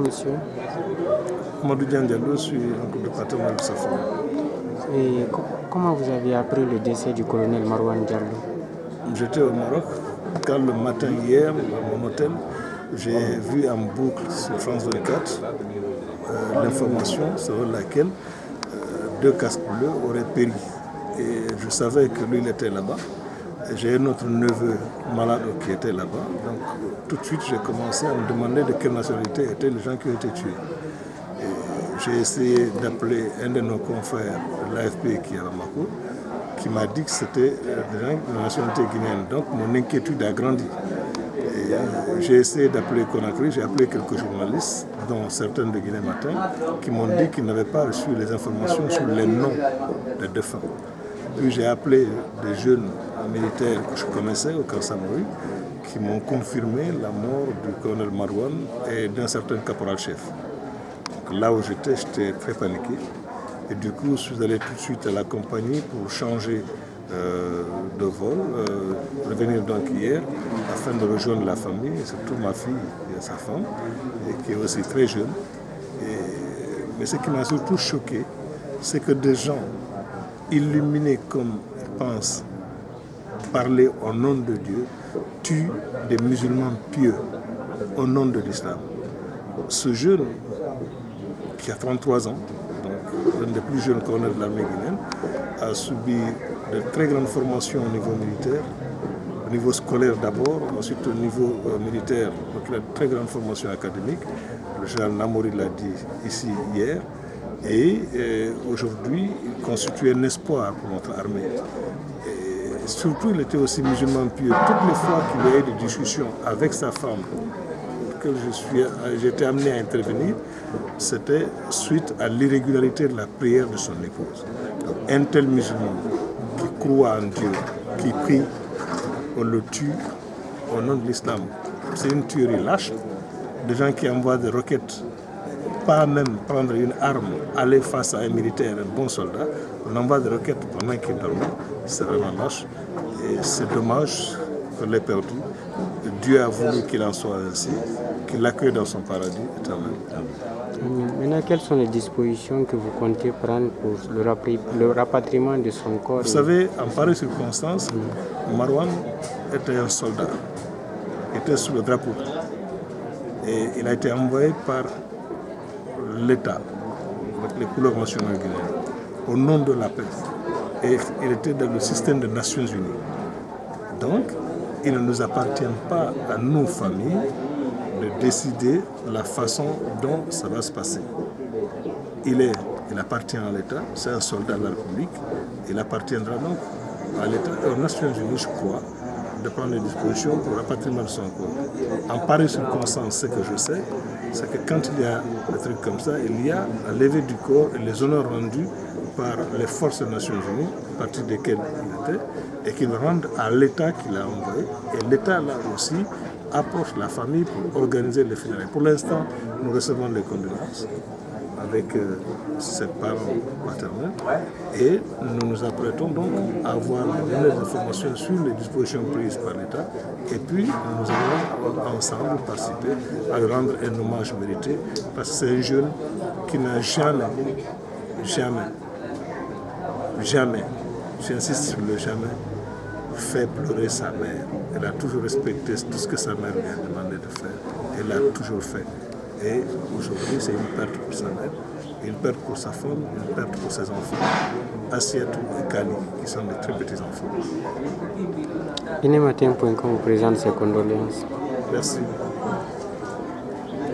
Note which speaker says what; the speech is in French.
Speaker 1: Monsieur.
Speaker 2: Amadou Diallo, je suis en département de Safo.
Speaker 1: Et comment vous avez appris le décès du colonel Marouane Diallo?
Speaker 2: J'étais au Maroc quand le matin hier, dans mon hôtel, j'ai vu en boucle sur France 24 l'information selon laquelle deux casques bleus auraient péri. Et je savais que lui, il était là-bas. J'ai un autre neveu malade qui était là-bas. Donc tout de suite, j'ai commencé à me demander de quelle nationalité étaient les gens qui ont été tués. J'ai essayé d'appeler un de nos confrères de l'AFP qui est à Bamako, qui m'a dit que c'était des gens de la nationalité guinéenne. Donc mon inquiétude a grandi. J'ai essayé d'appeler Conakry, j'ai appelé quelques journalistes, dont certains de Guinée Matin, qui m'ont dit qu'ils n'avaient pas reçu les informations sur les noms des défunts. Puis j'ai appelé des jeunes militaires que je connaissais au camp Samori, qui m'ont confirmé la mort du colonel Marouane et d'un certain caporal-chef. Là où j'étais très paniqué. Et du coup, je suis allé tout de suite à la compagnie pour changer de vol, revenir donc hier, afin de rejoindre la famille, et surtout ma fille et sa femme, et qui est aussi très jeune. Mais ce qui m'a surtout choqué, c'est que des gens illuminés comme ils pensent parler au nom de Dieu tuent des musulmans pieux au nom de l'islam. Ce jeune, qui a 33 ans, donc l'un des plus jeunes colonels de l'armée guinéenne, a subi de très grandes formations au niveau militaire, au niveau scolaire d'abord, ensuite au niveau militaire, donc il a de très grandes formations académiques. Le général Namori l'a dit ici hier. Et aujourd'hui, il constitue un espoir pour notre armée. Et surtout, il était aussi musulman pieux. Toutes les fois qu'il y a eu des discussions avec sa femme, que j'ai été amené à intervenir, c'était suite à l'irrégularité de la prière de son épouse. Donc, un tel musulman qui croit en Dieu, qui prie, on le tue au nom de l'islam. C'est une tuerie lâche. Des gens qui envoient des roquettes, pas même prendre une arme, aller face à un militaire, un bon soldat, on envoie des roquettes pendant qu'il dormait, c'est vraiment lâche. Et c'est dommage qu'on l'ait perdu. Dieu a voulu qu'il en soit ainsi, qu'il l'accueille dans son paradis éternel.
Speaker 1: Maintenant, quelles sont les dispositions que vous comptez prendre pour le rapatriement de son corps?
Speaker 2: Vous savez, en pareille circonstance, Marouane était un soldat, il était sous le drapeau. Et il a été envoyé par l'État, avec les couleurs nationales guinéennes, au nom de la paix. Et il était dans le système des Nations Unies. Donc, il ne nous appartient pas à nos familles de décider la façon dont ça va se passer. Il appartient à l'État, c'est un soldat de la République, il appartiendra donc à l'État et aux Nations Unies, je crois, de prendre des dispositions pour le rapatriement de son corps. En pareille circonstance, ce que je sais, c'est que quand il y a des trucs comme ça, il y a la levée du corps et les honneurs rendus par les forces des Nations Unies, à partir desquelles il était, et qu'ils rendent à l'État qui l'a envoyé. Et l'État, là aussi, approche la famille pour organiser les funérailles. Pour l'instant, nous recevons les condoléances avec ses parents maternels et nous nous apprêtons donc à avoir les informations sur les dispositions prises par l'État et puis nous allons ensemble participer à lui rendre un hommage mérité parce que c'est un jeune qui n'a jamais, j'insiste sur le jamais, fait pleurer sa mère. Elle a toujours respecté tout ce que sa mère lui a demandé de faire. Elle l'a toujours fait. Et aujourd'hui, c'est une perte pour sa mère, une perte pour sa femme, une perte pour ses enfants, Assietou et Kali, qui sont des très petits enfants.
Speaker 1: Guinématin.com vous présente ses condoléances.
Speaker 2: Merci.